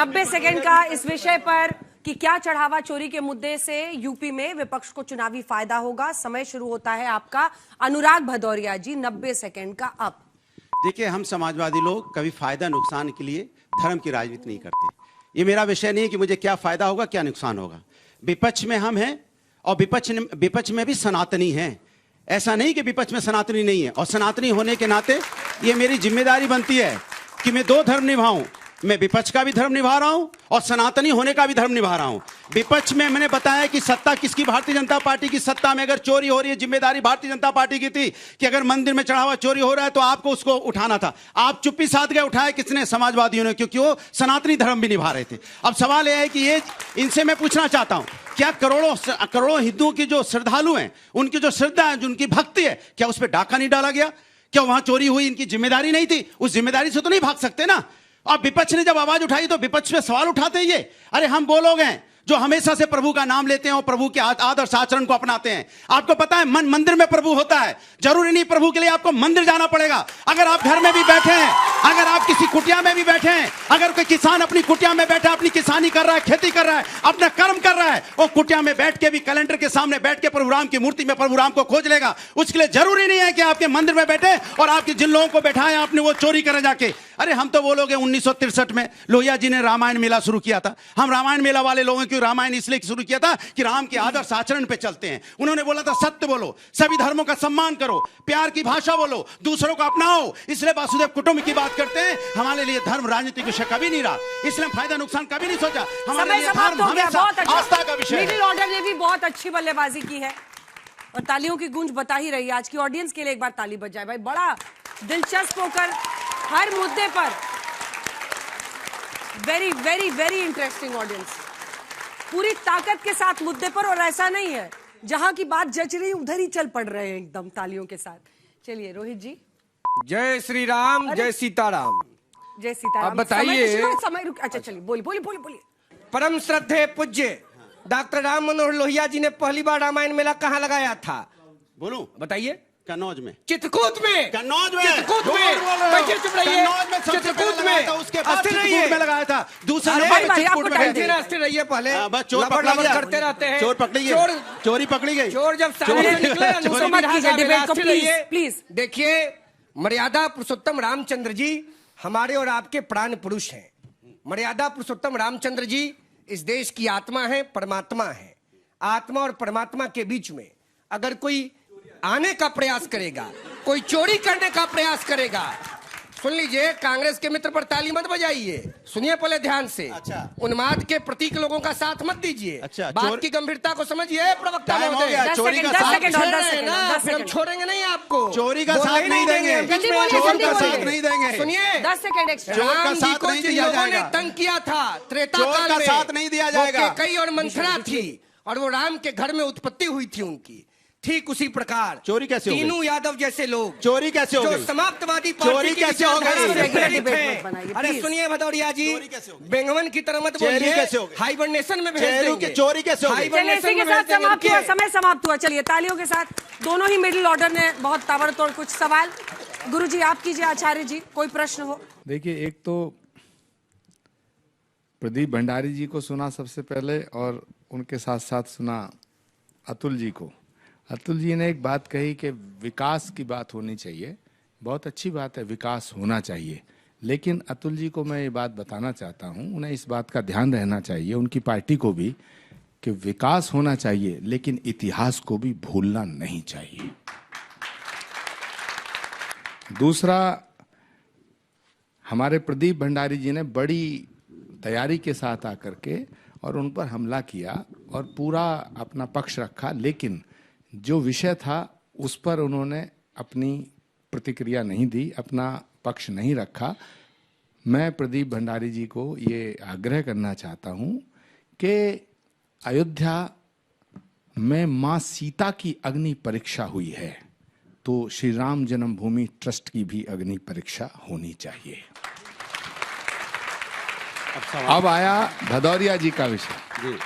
90 second का इस विषय पर कि क्या चढ़ावा चोरी के मुद्दे से यूपी में विपक्ष को चुनावी फायदा होगा। समय शुरू होता है आपका। अनुराग भदौरिया जी, 90 सेकंड का अब। देखिए, हम समाजवादी लोग कभी फायदा नुकसान के लिए धर्म की राजनीति नहीं करते। ये मेरा विषय नहीं है कि मुझे क्या फायदा होगा क्या नुकसान होगा। विपक्ष में हम हैं और विपक्ष में भी सनातनी हैं। ऐसा नहीं कि विपक्ष में सनातनी नहीं है, और सनातनी होने के नाते ये मेरी जिम्मेदारी बनती है कि मैं दो धर्म निभाऊं। मैं विपक्ष का भी धर्म निभा रहा हूं और सनातनी होने का भी धर्म निभा रहा हूं। विपक्ष में मैंने बताया कि सत्ता किसकी, भारतीय जनता पार्टी की सत्ता में अगर चोरी हो रही है, जिम्मेदारी भारतीय जनता पार्टी की थी कि अगर मंदिर में चढ़ावा चोरी हो रहा है तो आपको उसको उठाना था। आप चुप्पी साध गए, उठाया किसने? समाजवादियों ने, क्योंकि वो सनातनी धर्म भी निभा रहे थे। अब सवाल यह है कि ये इनसे मैं पूछना चाहता हूं, क्या करोड़ों हिंदुओं की जो श्रद्धालु हैं, उनकी जो श्रद्धा है, जो उनकी भक्ति है, क्या उस पर डाका नहीं डाला गया? क्या वहां चोरी हुई इनकी जिम्मेदारी नहीं थी? उस जिम्मेदारी से तो नहीं भाग सकते ना। और विपक्ष ने जब आवाज उठाई तो विपक्ष पे सवाल उठाते हैं ये। अरे हम वो लोग हैं जो हमेशा से प्रभु का नाम लेते हैं और प्रभु के आदर्श आचरण को अपनाते हैं। आपको पता है मंदिर में प्रभु होता है, जरूरी नहीं प्रभु के लिए आपको मंदिर जाना पड़ेगा। अगर आप घर में भी बैठे हैं, अगर आप किसी कुटिया में भी बैठे हैं, अगर कोई किसान अपनी कुटिया में बैठा अपनी किसानी कर रहा है, खेती कर रहा है, अपना कर्म कर रहा है, वो कुटिया में बैठ के भी कैलेंडर के सामने बैठ के प्रभु राम की मूर्ति में प्रभु राम को खोज लेगा। उसके लिए जरूरी नहीं है कि आपके मंदिर में बैठे और आपके जिन लोगों को बैठाए आपने वो चोरी करे जाके। अरे हम तो वो लोग हैं, 1963 में लोहिया जी ने रामायण मेला शुरू किया था। हम रामायण मेला वाले लोगों की रामायण इसलिए शुरू किया था कि राम के आदर्श आचरण पे चलते हैं। उन्होंने बोला था सत्य बोलो, सभी धर्मों का सम्मान करो, प्यार की भाषा बोलो, दूसरों को अपनाओ। इसलिए वासुदेव कुटुंब की बात करते हैं। हमारे लिए धर्म राजनीतिक विषय कभी नहीं रहा, इसलिए फायदा नुकसान कभी नहीं सोचा। हमारे लिए धर्म हमेशा आस्था का विषय है। मिडिल ऑर्डर ने भी बहुत अच्छी बल्लेबाजी की है और तालियों की गूंज बता ही रही है। आज की ऑडियंस के लिए एक बार ताली बज जाए भाई। बड़ा दिलचस्प होकर हर मुद्दे पर very very very interesting audience, पूरी ताकत के साथ मुद्दे पर। और ऐसा नहीं है जहां की बात जच रही उधर ही चल पड़ रहे हैं एकदम तालियों के साथ। चलिए रोहित जी। जय श्री राम, जय सीताराम। जय सीताराम। अब बताइए। समय अच्छा चलिए, बोलिए। परम श्रद्धेय पूज्य डॉक्टर राम मनोहर लोहिया जी ने पहली बार रामायण मेला कहाँ लगाया था? बोलूं? बताइए। कन्नौज में। चित्रकूट में। कन्नौज में। चित्रकूट में। बैठिए, चुप रहिए। चित्रकूट में। उसके बाद चित्रकूट में लगाया था। दूसरा चित्रकूट में। अस्थिर रहिए पहले। चोर पकड़ा गया, करते रहते हैं। चोर पकड़ी गई, चोरी पकड़ी गई। चोर जब सामने निकले, प्लीज देखिए, मर्यादा पुरुषोत्तम रामचंद्र जी हमारे और आपके प्राण पुरुष हैं। मर्यादा पुरुषोत्तम रामचंद्र जी इस देश की आत्मा है, परमात्मा है। आत्मा और परमात्मा के बीच में अगर कोई आने का प्रयास करेगा, कोई चोरी करने का प्रयास करेगा, सुन लीजिए, कांग्रेस के मित्र पर ताली मत बजाइए, सुनिए पहले ध्यान से। अच्छा। उन्माद के प्रतीक लोगों का साथ मत दीजिए। अच्छा, बात की गंभीरता को समझिए प्रवक्ता महोदय। चोरी का साथ हम छोड़ेंगे नहीं आपको। चोरी का साथ नहीं देंगे, चोर का साथ नहीं देंगे। सुनिए, 10 सेकंड एक्स्ट्रा। राम जी को जिन लोगों ने तंग किया था त्रेता काल में, साथ नहीं दिया जाएगा। कई और मंथरा थी और वो राम के घर में उत्पत्ति हुई थी उनकी। ठीक उसी प्रकार चोरी कैसे हो गई? तीनू यादव जैसे लोग चोरी कैसे हो गई? जो समाप्तवादी चोरी कैसे हो गई? अरे सुनिए भदौरिया जी, बेंगवन की तरह मत बोलिए, हाइबरनेशन में भेज देंगे। चोरी कैसे हो गई? इसी के साथ समाप्त हुआ, समय समाप्त हुआ। चलिए तालियों के साथ दोनों ही मिडिल ऑर्डर ने बहुत ताबड़तोड़ कुछ सवाल। गुरुजी आप कीजिए, आचार्य जी कोई प्रश्न हो? देखिए, एक तो प्रदीप भंडारी जी को सुना सबसे पहले और उनके साथ साथ सुना अतुल जी को। अतुल जी ने एक बात कही कि विकास की बात होनी चाहिए। बहुत अच्छी बात है, विकास होना चाहिए, लेकिन अतुल जी को मैं ये बात बताना चाहता हूँ, उन्हें इस बात का ध्यान रहना चाहिए, उनकी पार्टी को भी, कि विकास होना चाहिए लेकिन इतिहास को भी भूलना नहीं चाहिए। दूसरा, हमारे प्रदीप भंडारी जी ने बड़ी तैयारी के साथ आकर के और उन पर हमला किया और पूरा अपना पक्ष रखा, लेकिन जो विषय था उस पर उन्होंने अपनी प्रतिक्रिया नहीं दी, अपना पक्ष नहीं रखा। मैं प्रदीप भंडारी जी को ये आग्रह करना चाहता हूँ कि अयोध्या में माँ सीता की अग्नि परीक्षा हुई है, तो श्री राम जन्मभूमि ट्रस्ट की भी अग्नि परीक्षा होनी चाहिए। अब आया भदौरिया जी का विषय।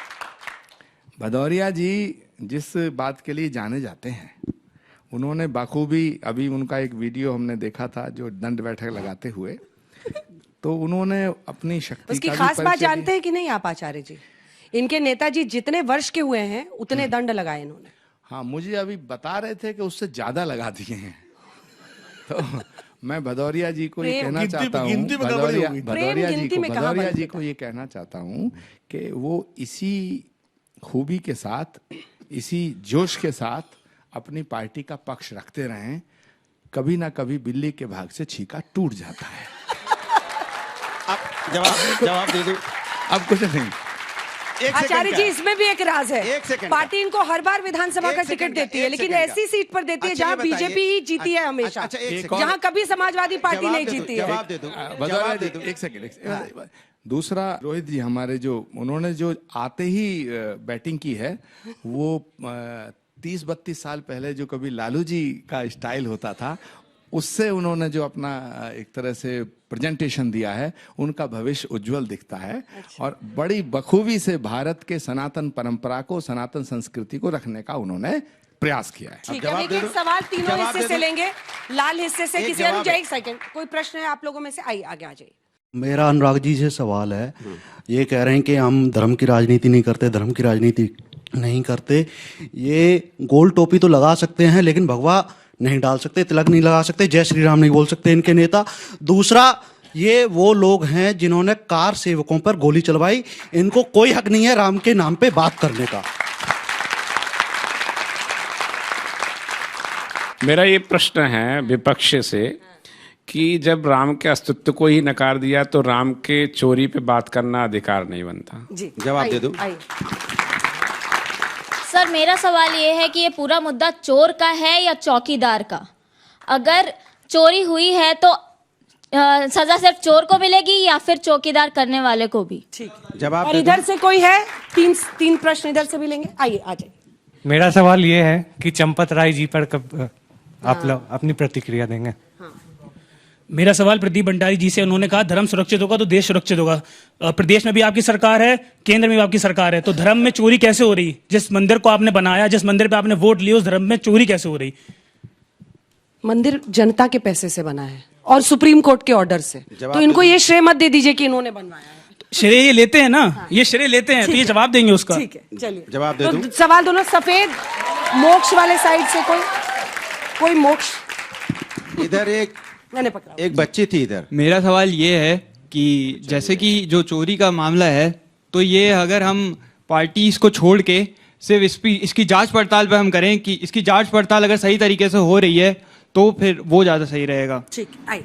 भदौरिया जी जिस बात के लिए जाने जाते हैं, उन्होंने बाखूबी, अभी उनका एक वीडियो हमने देखा था जो दंड बैठक लगाते हुए, तो उन्होंने अपनी शक्ति उसकी का भी खास बात परिचय जानते हैं कि नहीं आप आचार्य जी? इनके नेताजी जितने वर्ष के हुए हैं उतने दंड लगाए इन्होंने। हाँ, मुझे अभी बता रहे थे कि उससे ज्यादा लगा दिए हैं। तो मैं भदौरिया जी को ये कहना चाहता हूँ, भदौरिया जी को ये कहना चाहता हूँ कि वो इसी खूबी के साथ, इसी जोश के साथ अपनी पार्टी का पक्ष रखते रहें। कभी ना कभी बिल्ली के भाग से छीका टूट जाता है। अब जवाब दे दूं। अब कुछ नहीं। आचार्य जी, इसमें भी एक राज है। एक सेकंड पार्टी इनको हर बार विधानसभा का टिकट देती है, लेकिन ऐसी सीट पर देती है जहां बीजेपी ही जीती है हमेशा, जहां कभी समाजवादी पार्टी नहीं जीती है। जवाब दे दूं। एक सेकंड। दूसरा, रोहित जी हमारे जो उन्होंने जो आते ही बैटिंग की है, वो 30-32 साल पहले जो कभी लालू जी का स्टाइल होता था, उससे उन्होंने जो अपना एक तरह से प्रेजेंटेशन दिया है, उनका भविष्य उज्जवल दिखता है। और बड़ी बखूबी से भारत के सनातन परंपरा को, सनातन संस्कृति को रखने का उन्होंने प्रयास किया है। ठीक है, एक सवाल तीनों हिस्से से लेंगे। लाल हिस्से से किसी एक सेकंड, कोई प्रश्न है आप लोगों में से? आइए आगे आ जाइए। मेरा अनुराग जी से सवाल है, ये कह रहे हैं कि हम धर्म की राजनीति नहीं करते, धर्म की राजनीति नहीं करते। ये गोल टोपी तो लगा सकते हैं, लेकिन भगवा नहीं डाल सकते, तिलक नहीं लगा सकते, जय श्री राम नहीं बोल सकते इनके नेता। दूसरा, ये वो लोग हैं जिन्होंने कार सेवकों पर गोली चलवाई। इनको कोई हक नहीं है राम के नाम पे बात करने का। मेरा ये प्रश्न है विपक्ष से कि जब राम के अस्तित्व को ही नकार दिया तो राम के चोरी पे बात करना अधिकार नहीं बनता? जी, जवाब दे दूं। सर, मेरा सवाल ये है कि ये पूरा मुद्दा चोर का है या चौकीदार का? अगर चोरी हुई है तो सजा सिर्फ चोर को मिलेगी या फिर चौकीदार करने वाले को भी? ठीक, जवाब। और इधर से कोई है? तीन प्रश्न इधर से भी लेंगे। आइए आ जाइए। मेरा सवाल ये है कि चंपत राय जी पर कब आप लोग अपनी प्रतिक्रिया देंगे? मेरा सवाल प्रदीप भंडारी जी से, उन्होंने कहा धर्म सुरक्षित होगा तो देश सुरक्षित होगा। प्रदेश में भी आपकी सरकार है, केंद्र में भी आपकी सरकार है, तो धर्म में चोरी कैसे हो रही? जिस मंदिर को आपने बनाया, जिस मंदिर पे आपने वोट लिए, उस धर्म में चोरी कैसे हो रही? मंदिर जनता के पैसे से बना है और सुप्रीम कोर्ट के ऑर्डर से, तो इनको ये श्रेय मत दे दीजिए कि इन्होंने बनवाया है। श्रेय ये लेते हैं ना, ये श्रेय लेते हैं, तो ये जवाब देंगे उसका। ठीक है, चलिए जवाब दे दूं। तो सवाल दोनों सफेद मोक्ष वाले साइड से कोई मोक्ष। इधर मैंने पकड़ा, एक बच्ची थी इधर। मेरा सवाल ये है कि जैसे कि जो चोरी का मामला है, तो ये अगर हम पार्टी इसको छोड़ के सिर्फ इसकी जांच पड़ताल पे हम करें कि इसकी जांच पड़ताल अगर सही तरीके से हो रही है तो फिर वो ज्यादा सही रहेगा। ठीक, आइए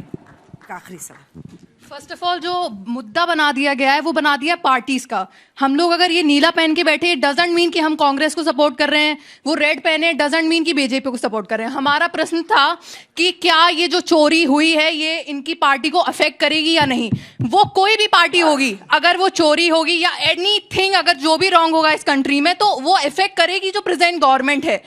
आखिरी सवाल। फर्स्ट ऑफ ऑल, जो मुद्दा बना दिया गया है वो बना दिया पार्टीज का। हम लोग अगर ये नीला पहन के बैठे, डजंट मीन कि हम कांग्रेस को सपोर्ट कर रहे हैं, वो रेड पहने डजंट मीन कि बीजेपी को सपोर्ट कर रहे हैं। हमारा प्रश्न था कि क्या ये जो चोरी हुई है ये इनकी पार्टी को अफेक्ट करेगी या नहीं। वो कोई भी पार्टी होगी, अगर वो चोरी होगी या एनीथिंग, अगर जो भी रॉन्ग होगा इस कंट्री में, तो वो इफेक्ट करेगी जो प्रेजेंट गवर्नमेंट है।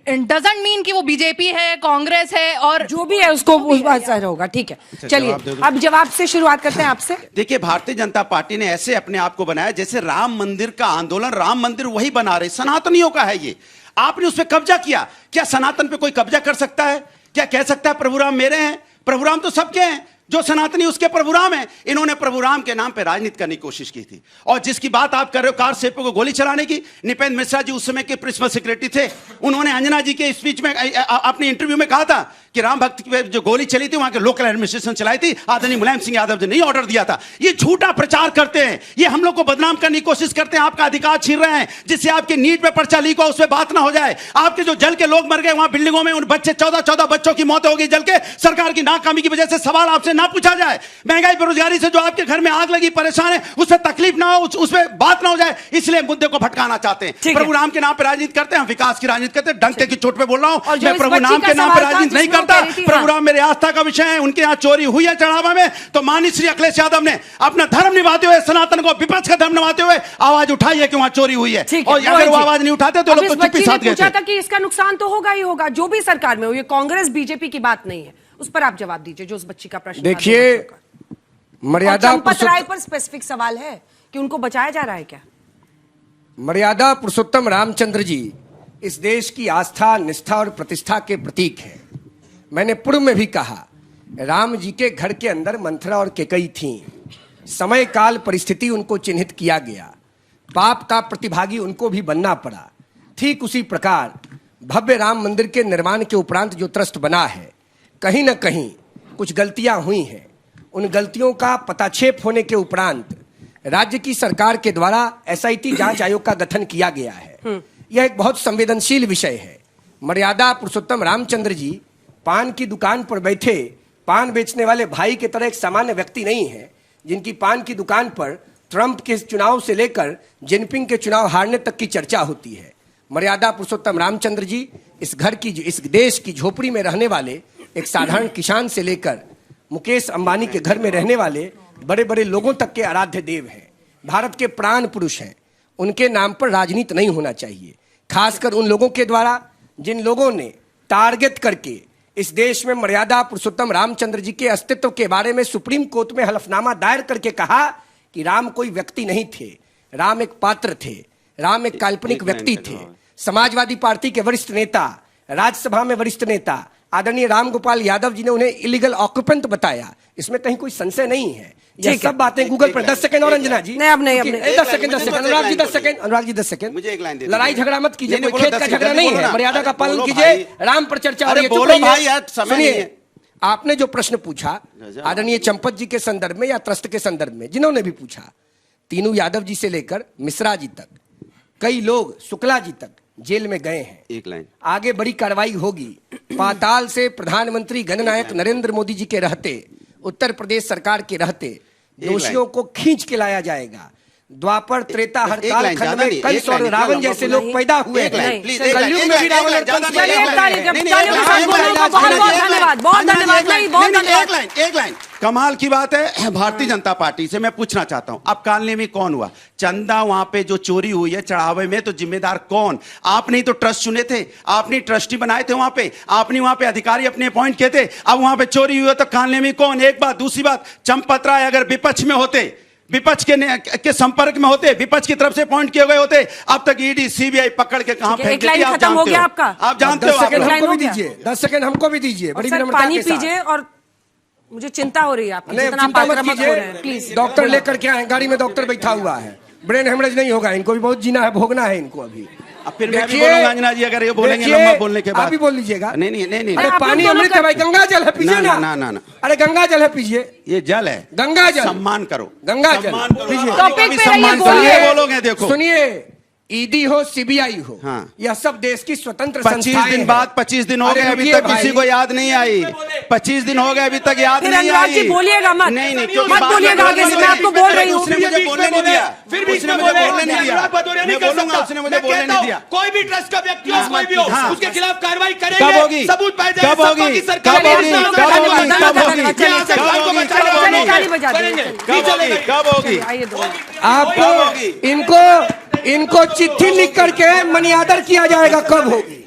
डजंट मीन कि वो बीजेपी है, कांग्रेस है, और जो भी है उसको असर होगा। ठीक है, चलिए अब जवाब से शुरुआत करते हैं आपसे। देखिए, भारतीय जनता पार्टी ने ऐसे अपने आप को बनाया जैसे राम मंदिर का आंदोलन, राम मंदिर वही बना रहे, सनातनियों का है ये। आपने उस पर कब्जा किया। क्या सनातन पे कोई कब्जा कर सकता है? क्या कह सकता है प्रभु राम मेरे हैं? प्रभु राम तो सबके हैं, जो सनातनी उसके प्रभु राम है। इन्होंने प्रभु राम के नाम पे राजनीति करने की कोशिश की थी। और जिसकी बात आप कर रहे हो कार सेवकों को गोली चलाने की, निपेंद्र मिश्रा जी उस समय के प्रिंसिपल सेक्रेटरी थे। उन्होंने अंजना जी के स्पीच में अपने इंटरव्यू में कहा था कि राम भक्त की जो गोली चली थी वहां के लोकल एडमिनिस्ट्रेशन चलाई थी, आदरणीय मुलायम सिंह यादव जी नहीं ऑर्डर दिया था। ये झूठा प्रचार करते हैं, ये हम लोग को बदनाम करने की कोशिश करते हैं, आपका अधिकार छीन रहे हैं, जिससे आपकी नीट पे पर्चा लीक हो, उस पर बात ना हो जाए। आपके जो जल के लोग मर गए वहां बिल्डिंगों में, उन बच्चे 14 बच्चों की मौत हो गई जल के, सरकार की नाकामी की वजह से। सवाल आपसे ना पूछा जाए, महंगाई बेरोजगारी से जो आपके घर में आग लगी, परेशान है, उस पर तकलीफ ना हो, उस पर बात ना हो जाए, इसलिए मुद्दे को भटकाना चाहते हैं। प्रभु राम के नाम पर राजनीति करते हैं, हम विकास की राजनीति करते हैं। डंके की चोट पे बोल रहा हूं, मैं प्रभु नाम के नाम पर राजनीति नहीं करता। प्रभु राम मेरे आस्था का विषय है। उनके यहाँ चोरी हुई है चढ़ावा में, तो माननीय श्री अखिलेश यादव ने अपना धर्म निभाते हुए, सनातन को विपक्ष का धर्म निभाते हुए आवाज उठाई है कि वहां चोरी हुई है। और अगर वो आवाज नहीं उठाते तो लोग तो चुप्पी साध गए थे। कि इसका नुकसान तो होगा ही होगा, जो भी सरकार में हो, ये कांग्रेस बीजेपी की बात नहीं है। उस पर आप जवाब दीजिए, जो उस बच्ची का प्रश्न। देखिए, मर्यादा चंपत राय पर स्पेसिफिक सवाल है कि उनको बचाया जा रहा है क्या? मर्यादा पुरुषोत्तम रामचंद्र जी इस देश की आस्था, निष्ठा और प्रतिष्ठा के प्रतीक हैं। मैंने पूर्व में भी कहा राम जी के घर के अंदर मंथरा और केकई थीं। समय काल परिस्थिति उनको चिन्हित किया गया, पाप का प्रतिभागी उनको भी बनना पड़ा। ठीक उसी प्रकार भव्य राम मंदिर के निर्माण के उपरांत जो ट्रस्ट बना है, कहीं न कहीं कुछ गलतियां हुई हैं। उन गलतियों का पताक्षेप होने के उपरांत राज्य की सरकार के द्वारा SIT जांच आयोग का गठन किया गया है। यह एक बहुत संवेदनशील विषय है। मर्यादा पुरुषोत्तम रामचंद्र जी पान की दुकान पर बैठे पान बेचने वाले भाई की तरह एक सामान्य व्यक्ति नहीं है, जिनकी पान की दुकान पर ट्रंप के चुनाव से लेकर जिनपिंग के चुनाव हारने तक की चर्चा होती है। मर्यादा पुरुषोत्तम रामचंद्र जी इस घर की, इस देश की झोपड़ी में रहने वाले एक साधारण किसान से लेकर मुकेश अंबानी के घर में रहने वाले बड़े बड़े लोगों तक के आराध्य देव हैं, भारत के प्राण पुरुष हैं। उनके नाम पर राजनीति नहीं होना चाहिए, खासकर उन लोगों के द्वारा जिन लोगों ने टारगेट करके इस देश में मर्यादा पुरुषोत्तम रामचंद्र जी के अस्तित्व के बारे में सुप्रीम कोर्ट में हलफनामा दायर करके कहा कि राम कोई व्यक्ति नहीं थे, राम एक पात्र थे, राम एक काल्पनिक व्यक्ति थे। समाजवादी पार्टी के वरिष्ठ नेता, राज्यसभा में वरिष्ठ नेता आदरणीय रामगोपाल यादव जी ने उन्हें इलीगल ऑक्यूपेंट बताया। इसमें कहीं कोई संशय नहीं है। ये सब बातें गूगल पर 10 सेकंड और अंजना जी, नहीं अब नहीं, 10 second Anurag ji 10 second, Anurag ji 10 second. मुझे एक लाइन दे, लड़ाई झगड़ा मत कीजिए, नहीं, कोई खेत का झगड़ा नहीं है, मर्यादा का पालन कीजिए। राम पर चर्चा हो रही है, चुप बोलो भाई यार, रहिए। समय नहीं है। सुनिए, आपने जो प्रश्न पूछा आदरणीय चंपत जी के संदर्भ में या ट्रस्ट के संदर्भ में, जिन्होंने भी पूछा, तीनू यादव जी से लेकर मिश्रा जी तक, कई लोग शुक्ला जी तक जेल में गए हैं। एक लाइन, आगे बड़ी कार्रवाई होगी। पाताल से प्रधानमंत्री जननायक नरेंद्र मोदी जी के रहते, उत्तर प्रदेश सरकार के रहते दोषियों को खींच के लाया जाएगा। द्वापर त्रेता हड़ताल खंड में कंस और रावण जैसे लोग पैदा हुए हैं। कलयुग में भी रावण और कंस पैदा हुए हैं। एक लाइन कमाल की बात है। भारतीय जनता पार्टी से मैं पूछना चाहता हूं, अब कालने में कौन हुआ? चंदा वहां पे जो चोरी हुई है चढ़ावे में, तो जिम्मेदार कौन? आपने ही तो ट्रस्ट चुने थे, आपने ट्रस्टी बनाए थे वहां पे, आपने वहां पे अधिकारी अपने अपॉइंट किए थे। अब वहां पे चोरी हुई है तो कालने में कौन? एक बात। दूसरी बात, चंपत राय अगर विपक्ष में होते, विपक्ष के संपर्क में होते, विपक्ष की तरफ से पॉइंट किए गए होते, अब तक ईडी सीबीआई पकड़ के कहां फेंक देती? आप खत्म हो गया आपका, आप जानते हो। 10 सेकंड हमको भी दीजिए, 10 सेकंड हमको भी दीजिए, बड़ी विनम्रता पानी के साथ। पीजिए। और मुझे चिंता हो रही है आपकी, जितना चिंता मत आक्रामक हो रहे हैं, कीजिए। प्लीज। डॉक्टर लेकर के आए, गाड़ी में डॉक्टर बैठा हुआ है, ब्रेन हेमरेज नहीं होगा, इनको भी बहुत जीना है, भोगना है इनको अभी। अब फिर मैं भी बोलूंगा अंजना जी, अगर ये बोलेंगे लंबा बोलने के बाद। आप भी बोल लीजिएगा। नहीं। अरे पानी अमृत है भाई, गंगा जल है, पीजिए ना। अरे गंगा जल है, पीजिए। ये जल है, गंगा जल, सम्मान करो, गंगा जल पीजिए। टॉपिक पे सम्मान बोलिए। बोलोगे। देखो सुनिए, ईडी हो सीबीआई हो, हाँ। यह सब देश की स्वतंत्र 25 दिन बाद, 25 दिन हो गए अभी तक किसी को याद नहीं आई। 25 दिन हो गए अभी तक याद नहीं आई। अनुराग जी बोलिएगा मत, नहीं, मत बोलिएगा आगे से, मैं आपको बोल रही हूँ। उसने मुझे बोलने नहीं दिया, फिर भी उसने मुझे बोलने नहीं दिया। मैं बोलूंगा, उसने मुझे बोलने नहीं दिया। कोई भी ट्रस्ट का व्यक्ति हो, कोई भी हो, हाँ। उसके खिलाफ कार्रवाई कब करेंगे, होगी? सबूत पाए जाएंगे, कब होगी? सपा की सरकार कब होगी? कब कब होगी? कब होगी? आपको इनको चिट्ठी लिख करके मनी आदर किया जाएगा, कब होगी?